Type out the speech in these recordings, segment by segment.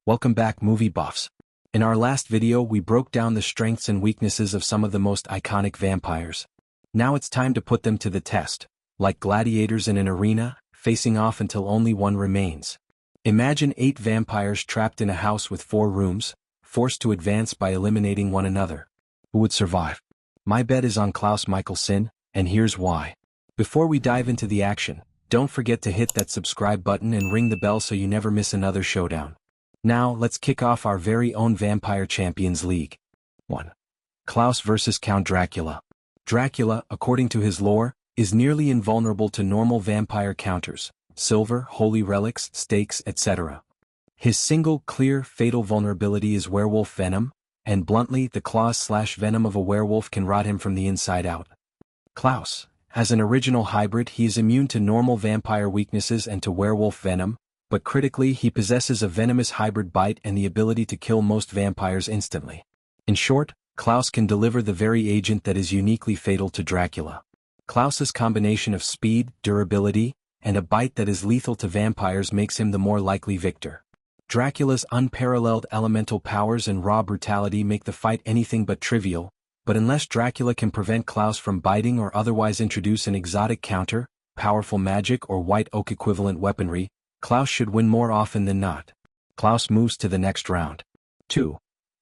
Welcome back, movie buffs. In our last video we broke down the strengths and weaknesses of some of the most iconic vampires. Now it's time to put them to the test, like gladiators in an arena, facing off until only one remains. Imagine 8 vampires trapped in a house with 4 rooms, forced to advance by eliminating one another. Who would survive? My bet is on Klaus Mikaelson, and here's why. Before we dive into the action, don't forget to hit that subscribe button and ring the bell so you never miss another showdown. Now, let's kick off our very own Vampire Champions League. 1. Klaus vs. Count Dracula. Dracula, according to his lore, is nearly invulnerable to normal vampire counters, silver, holy relics, stakes, etc. His single, clear, fatal vulnerability is werewolf venom, and bluntly, the claws/venom of a werewolf can rot him from the inside out. Klaus. As an original hybrid, he is immune to normal vampire weaknesses and to werewolf venom, but critically he possesses a venomous hybrid bite and the ability to kill most vampires instantly. In short, Klaus can deliver the very agent that is uniquely fatal to Dracula. Klaus's combination of speed, durability, and a bite that is lethal to vampires makes him the more likely victor. Dracula's unparalleled elemental powers and raw brutality make the fight anything but trivial, but unless Dracula can prevent Klaus from biting or otherwise introduce an exotic counter, powerful magic or white oak equivalent weaponry, Klaus should win more often than not. Klaus moves to the next round. 2.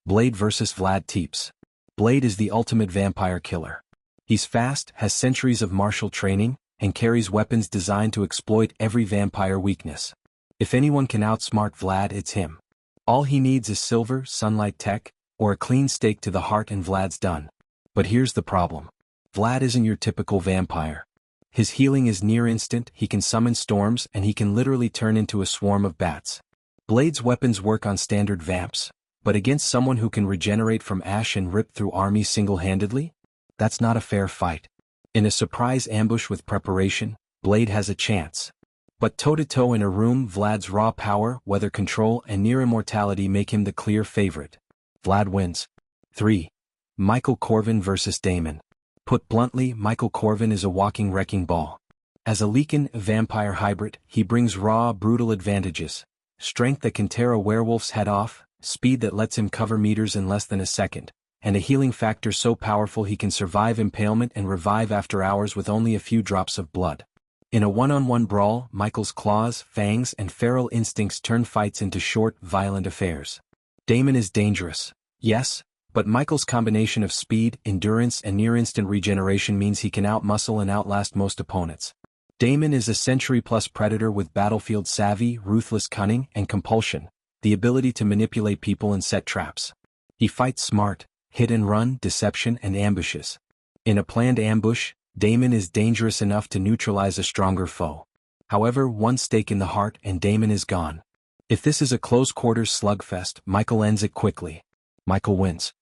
Blade vs. Vlad Tepes. Blade is the ultimate vampire killer. He's fast, has centuries of martial training, and carries weapons designed to exploit every vampire weakness. If anyone can outsmart Vlad, it's him. All he needs is silver, sunlight tech, or a clean stake to the heart and Vlad's done. But here's the problem. Vlad isn't your typical vampire. His healing is near instant, he can summon storms, and he can literally turn into a swarm of bats. Blade's weapons work on standard vamps, but against someone who can regenerate from ash and rip through armies single-handedly? That's not a fair fight. In a surprise ambush with preparation, Blade has a chance. But toe-to-toe in a room, Vlad's raw power, weather control, and near immortality make him the clear favorite. Vlad wins. 3. Michael Corvin vs. Damon. Put bluntly, Michael Corvin is a walking wrecking ball. As a Lycan vampire hybrid, he brings raw, brutal advantages. Strength that can tear a werewolf's head off, speed that lets him cover meters in less than a second, and a healing factor so powerful he can survive impalement and revive after hours with only a few drops of blood. In a one-on-one brawl, Michael's claws, fangs, and feral instincts turn fights into short, violent affairs. Damon is dangerous, yes, but Michael's combination of speed, endurance, and near-instant regeneration means he can outmuscle and outlast most opponents. Damon is a century-plus predator with battlefield savvy, ruthless cunning, and compulsion, the ability to manipulate people and set traps. He fights smart, hit and run, deception, and ambushes. In a planned ambush, Damon is dangerous enough to neutralize a stronger foe. However, one stake in the heart and Damon is gone. If this is a close-quarters slugfest, Michael ends it quickly. Michael wins.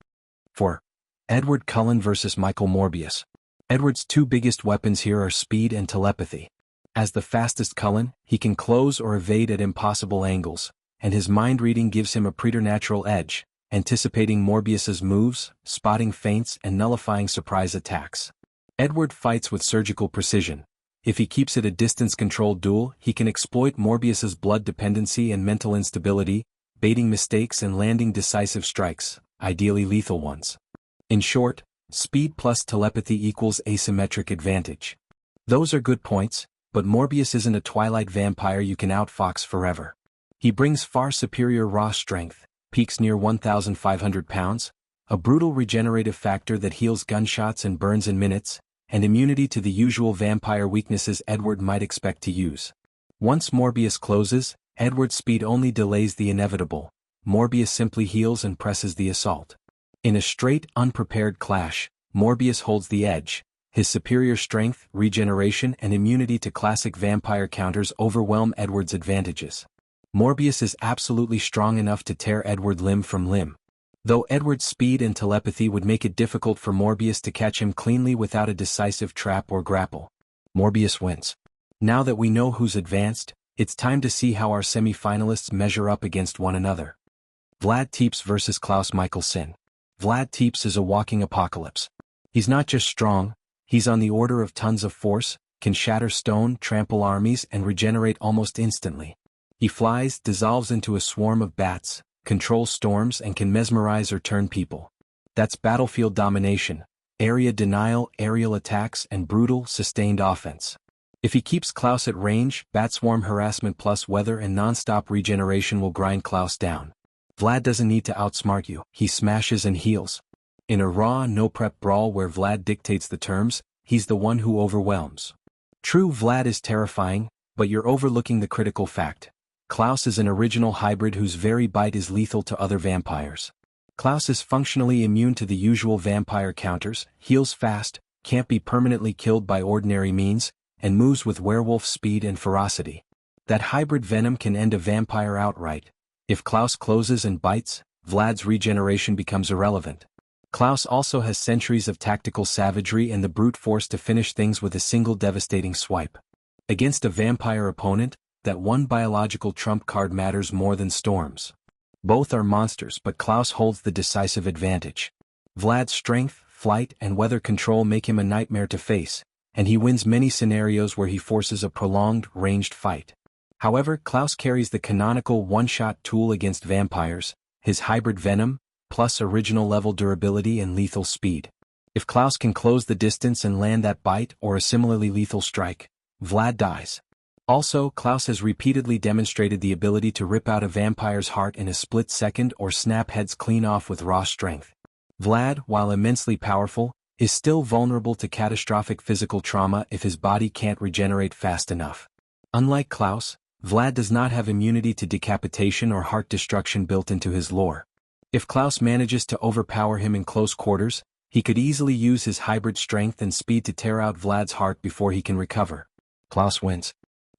4. Edward Cullen vs. Michael Morbius. Edward's 2 biggest weapons here are speed and telepathy. As the fastest Cullen, he can close or evade at impossible angles, and his mind reading gives him a preternatural edge, anticipating Morbius's moves, spotting feints, and nullifying surprise attacks. Edward fights with surgical precision. If he keeps it a distance-controlled duel, he can exploit Morbius's blood dependency and mental instability, baiting mistakes and landing decisive strikes, ideally lethal ones. In short, speed plus telepathy equals asymmetric advantage. Those are good points, but Morbius isn't a Twilight vampire you can outfox forever. He brings far superior raw strength, peaks near 1,500 pounds, a brutal regenerative factor that heals gunshots and burns in minutes, and immunity to the usual vampire weaknesses Edward might expect to use. Once Morbius closes, Edward's speed only delays the inevitable. Morbius simply heals and presses the assault. In a straight, unprepared clash, Morbius holds the edge. His superior strength, regeneration, and immunity to classic vampire counters overwhelm Edward's advantages. Morbius is absolutely strong enough to tear Edward limb from limb. Though Edward's speed and telepathy would make it difficult for Morbius to catch him cleanly without a decisive trap or grapple. Morbius wins. Now that we know who's advanced, it's time to see how our semi-finalists measure up against one another. Vlad Tepes vs. Klaus Mikaelson. Vlad Tepes is a walking apocalypse. He's not just strong, he's on the order of tons of force, can shatter stone, trample armies, and regenerate almost instantly. He flies, dissolves into a swarm of bats, controls storms and can mesmerize or turn people. That's battlefield domination, area denial, aerial attacks, and brutal, sustained offense. If he keeps Klaus at range, bat swarm harassment plus weather and non-stop regeneration will grind Klaus down. Vlad doesn't need to outsmart you, he smashes and heals. In a raw, no-prep brawl where Vlad dictates the terms, he's the one who overwhelms. True, Vlad is terrifying, but you're overlooking the critical fact. Klaus is an original hybrid whose very bite is lethal to other vampires. Klaus is functionally immune to the usual vampire counters, heals fast, can't be permanently killed by ordinary means, and moves with werewolf speed and ferocity. That hybrid venom can end a vampire outright. If Klaus closes and bites, Vlad's regeneration becomes irrelevant. Klaus also has centuries of tactical savagery and the brute force to finish things with a single devastating swipe. Against a vampire opponent, that one biological trump card matters more than storms. Both are monsters, but Klaus holds the decisive advantage. Vlad's strength, flight, and weather control make him a nightmare to face, and he wins many scenarios where he forces a prolonged, ranged fight. However, Klaus carries the canonical one-shot tool against vampires, his hybrid venom, plus original level durability and lethal speed. If Klaus can close the distance and land that bite or a similarly lethal strike, Vlad dies. Also, Klaus has repeatedly demonstrated the ability to rip out a vampire's heart in a split second or snap heads clean off with raw strength. Vlad, while immensely powerful, is still vulnerable to catastrophic physical trauma if his body can't regenerate fast enough. Unlike Klaus, Vlad does not have immunity to decapitation or heart destruction built into his lore. If Klaus manages to overpower him in close quarters, he could easily use his hybrid strength and speed to tear out Vlad's heart before he can recover. Klaus wins.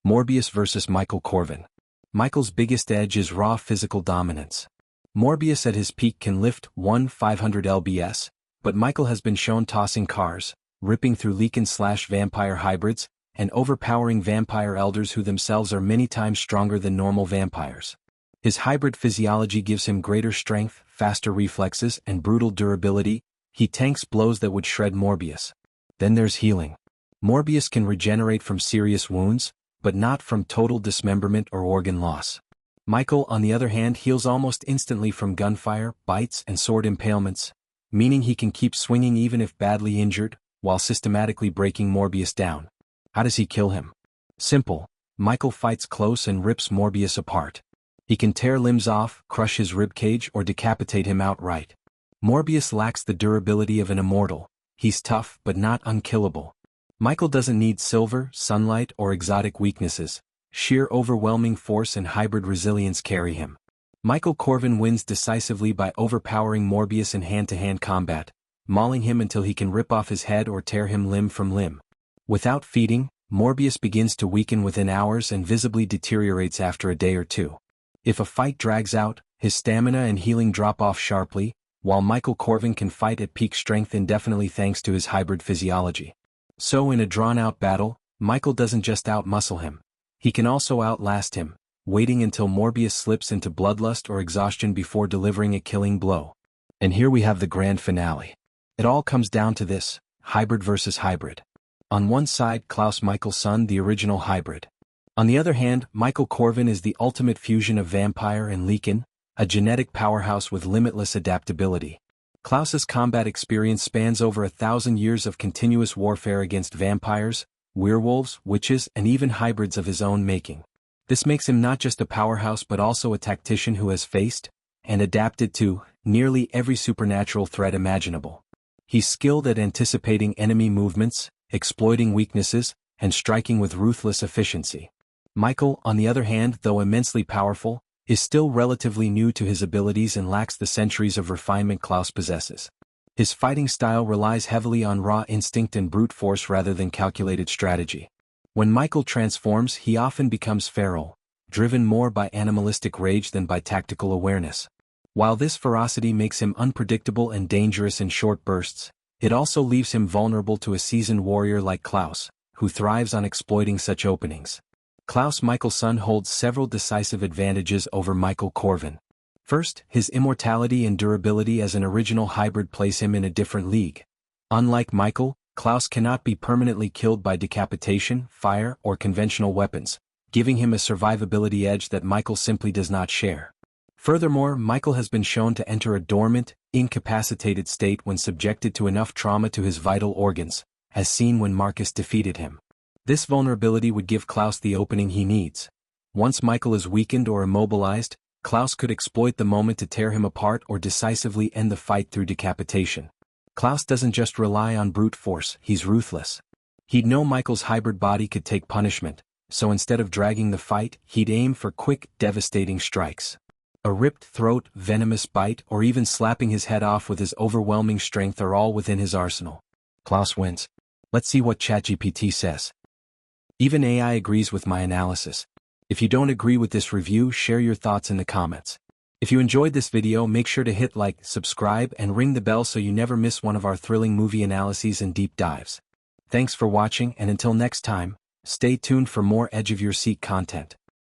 Morbius vs. Michael Corvin. Michael's biggest edge is raw physical dominance. Morbius at his peak can lift 500 lbs, but Michael has been shown tossing cars, ripping through Lycan/vampire hybrids, and overpowering vampire elders who themselves are many times stronger than normal vampires. His hybrid physiology gives him greater strength, faster reflexes, and brutal durability. He tanks blows that would shred Morbius. Then there's healing. Morbius can regenerate from serious wounds, but not from total dismemberment or organ loss. Michael, on the other hand, heals almost instantly from gunfire, bites, and sword impalements, meaning he can keep swinging even if badly injured, while systematically breaking Morbius down. How does he kill him? Simple. Michael fights close and rips Morbius apart. He can tear limbs off, crush his ribcage, or decapitate him outright. Morbius lacks the durability of an immortal. He's tough, but not unkillable. Michael doesn't need silver, sunlight, or exotic weaknesses. Sheer overwhelming force and hybrid resilience carry him. Michael Corvin wins decisively by overpowering Morbius in hand-to-hand combat, mauling him until he can rip off his head or tear him limb from limb. Without feeding, Morbius begins to weaken within hours and visibly deteriorates after a day or two. If a fight drags out, his stamina and healing drop off sharply, while Michael Corvin can fight at peak strength indefinitely thanks to his hybrid physiology. So in a drawn-out battle, Michael doesn't just out-muscle him. He can also outlast him, waiting until Morbius slips into bloodlust or exhaustion before delivering a killing blow. And here we have the grand finale. It all comes down to this: hybrid versus hybrid. On one side, Klaus Mikaelson, the original hybrid. On the other hand, Michael Corvin is the ultimate fusion of vampire and Lycan, a genetic powerhouse with limitless adaptability. Klaus's combat experience spans over 1,000 years of continuous warfare against vampires, werewolves, witches, and even hybrids of his own making. This makes him not just a powerhouse but also a tactician who has faced, and adapted to, nearly every supernatural threat imaginable. He's skilled at anticipating enemy movements, exploiting weaknesses, and striking with ruthless efficiency. Michael, on the other hand, though immensely powerful, is still relatively new to his abilities and lacks the centuries of refinement Klaus possesses. His fighting style relies heavily on raw instinct and brute force rather than calculated strategy. When Michael transforms, he often becomes feral, driven more by animalistic rage than by tactical awareness. While this ferocity makes him unpredictable and dangerous in short bursts, it also leaves him vulnerable to a seasoned warrior like Klaus, who thrives on exploiting such openings. Klaus Mikaelson holds several decisive advantages over Michael Corvin. First, his immortality and durability as an original hybrid place him in a different league. Unlike Michael, Klaus cannot be permanently killed by decapitation, fire, or conventional weapons, giving him a survivability edge that Michael simply does not share. Furthermore, Michael has been shown to enter a dormant, incapacitated state when subjected to enough trauma to his vital organs, as seen when Marcus defeated him. This vulnerability would give Klaus the opening he needs. Once Michael is weakened or immobilized, Klaus could exploit the moment to tear him apart or decisively end the fight through decapitation. Klaus doesn't just rely on brute force, he's ruthless. He'd know Michael's hybrid body could take punishment, so instead of dragging the fight, he'd aim for quick, devastating strikes. A ripped throat, venomous bite, or even slapping his head off with his overwhelming strength are all within his arsenal. Klaus wins. Let's see what ChatGPT says. Even AI agrees with my analysis. If you don't agree with this review, share your thoughts in the comments. If you enjoyed this video, make sure to hit like, subscribe, and ring the bell so you never miss one of our thrilling movie analyses and deep dives. Thanks for watching, and until next time, stay tuned for more edge-of-your-seat content.